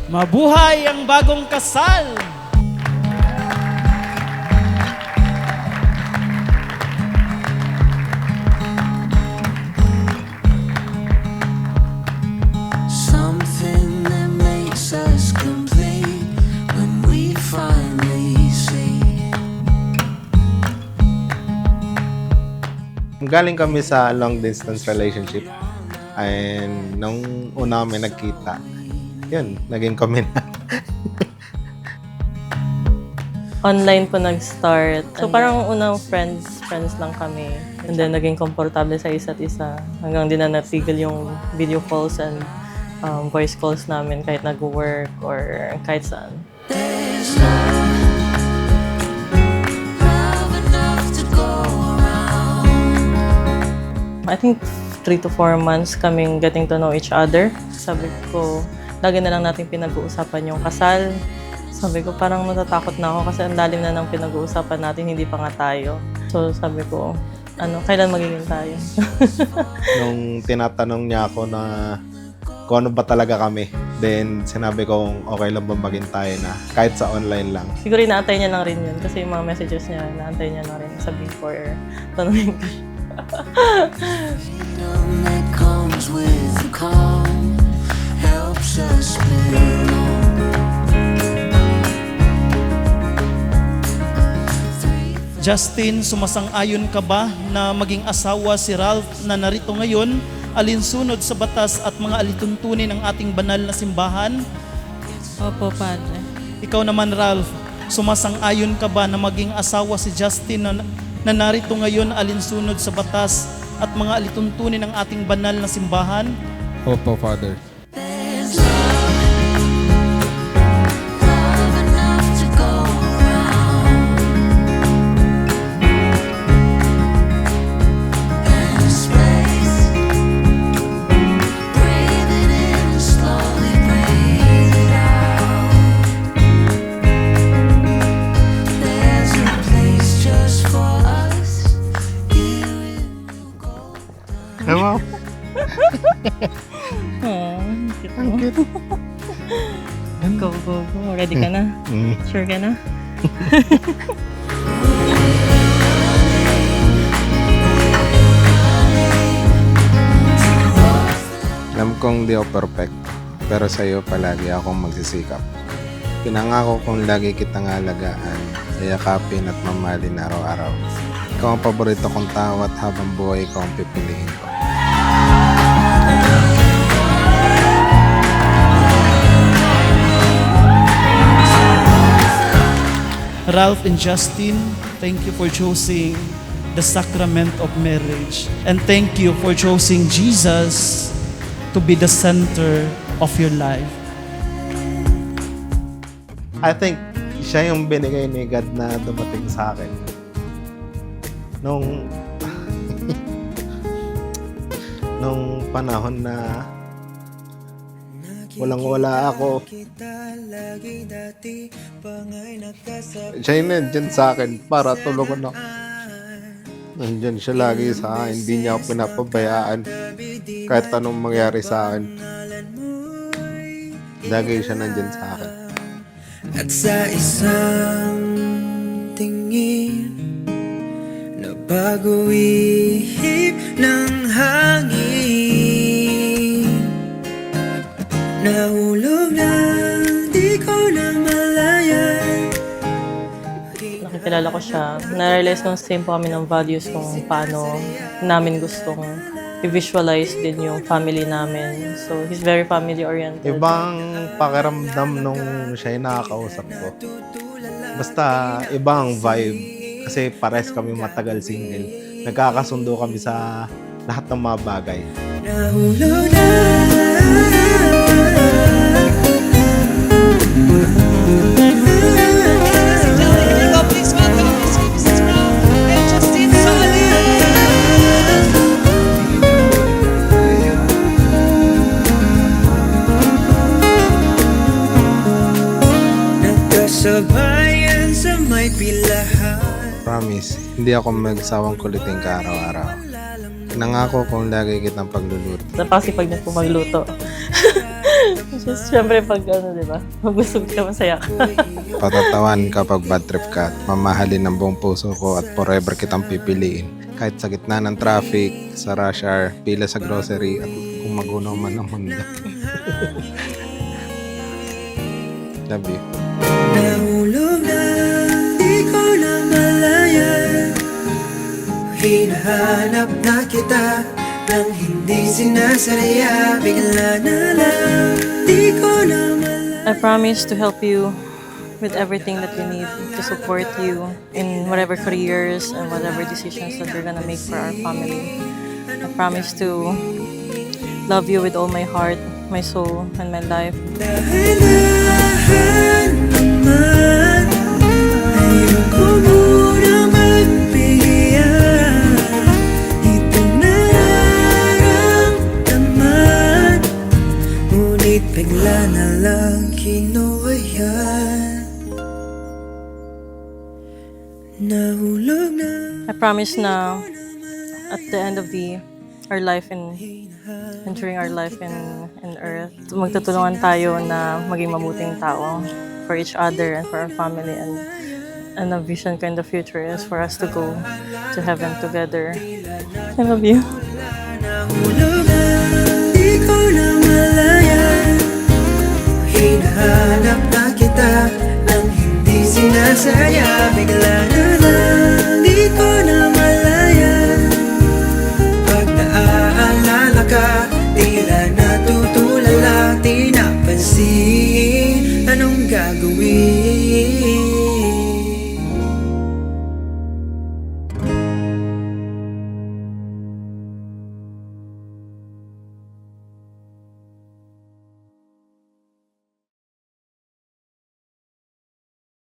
Mabuhay ang bagong kasal! Something that makes us complete when we finally see. Galing kami sa long distance relationship. And nung una kami nagkita, yun, naging kami na. Online po nag-start. So parang unang friends lang kami. And then naging komportable sa isa't isa. Hanggang di na natigil yung video calls and voice calls namin kahit nag-work or kahit saan. There's love enough to go around. I think 3 to 4 months kaming getting to know each other. Sabi ko, lagi na lang natin pinag-uusapan yung kasal. Sabi ko, parang natatakot na ako kasi ang lalim na ng pinag-uusapan natin, hindi pa nga tayo. So sabi ko, kailan magiging tayo? Nung tinatanong niya ako na kung ano ba talaga kami, then sinabi ko okay lang ba maging tayo na kahit sa online lang. Siguro inaantay niya lang rin yun kasi yung mga messages niya, inaantay niya lang rin sabihin ko or tanongin ko siya. Freedom that comes with the calm helps us belong. Justin, sumasang-ayon ka ba na maging asawa si Ralph na narito ngayon, alinsunod sa batas at mga alituntunin ng ating banal na simbahan? Opo, Padre. Ikaw naman, Ralph, sumasang-ayon ka ba na maging asawa si Justin na narito ngayon, alinsunod sa batas at mga alituntunin ng ating banal na simbahan? Opo, Father. There's love enough to go around. And space, breathe it in, slowly breathe it out. There's a place just for us here in the golden. Wow. Cute mo. Go, go, go. Ready ka na? Sure ka na? Alam kong di ako perfect, pero sa iyo palagi akong magsisikap. Pinangako kong lagi kitang alagaan, yayakapin at mamahalin araw-araw. Ikaw ang paborito kong tao at habang buhay ko ang pipiliin ko. Ralph and Justin, thank you for choosing the sacrament of marriage. And thank you for choosing Jesus to be the center of your life. I think siya yung binigay ni God na dumating sa akin. Nung panahon na walang-wala ako. Siya yung nandyan sa akin para tulungan ako. Nandyan siya lagi sa akin. Hindi niya ako pinapabayaan kahit anong mangyari sa akin. Lagi siya nandyan sa akin. At sa isang tingin na bago ihip ng hangin, nahulog na di ko na malayan. Nakikilala ko siya. Na-realize kong same po kami ng values kung paano namin gustong i-visualize din yung family namin. So, he's very family-oriented. Ibang pakiramdam nung siya yung nakakausap ko. Basta ibang vibe. Kasi pares kami matagal single. Nagkakasundo kami sa lahat ng mga bagay. Nahulog na. Nagkasabayan sa may pilahan. Promise, hindi ako magsawang kulitin ka araw-araw. Nangako kong lagi kitang pagluluto. Napakasipag niya po magluto. Just, syempre pag ano, di ba? Magbusog ka, masaya ka. Patatawan kapag bad trip ka at mamahalin ng buong puso ko at forever kitang pipiliin. Kahit sa gitna ng traffic, sa rush hour, pila sa grocery at kung magunaw man ang mundo. Love you. Nahulog na, di ko na malaya. Hinahanap na kita nang hindi sinasaraya. Bigla na lang, di ko na malaya. I promise to help you with everything that you need to support you in whatever careers and whatever decisions that you're gonna make for our family. I promise to love you with all my heart, my soul, and my life. Dahan-dahan naman, ayoko muna magbiyak. Itong nararamdaman, ngunit bigla na lang kinuhayan. Nahulog na. I promise na at the end of our life and during our life in earth, magtutulungan tayo na maging mabuting tao for each other and for our family, and a vision ko in the future is for us to go to heaven together. I love you. Nahulog na, di ko na malaya. Hinahanap na kita nang hindi sinasaya. Bigla na lang, di ko na malaya. Pag naaalala ka, tila natutulala. Di napansin anong gagawin.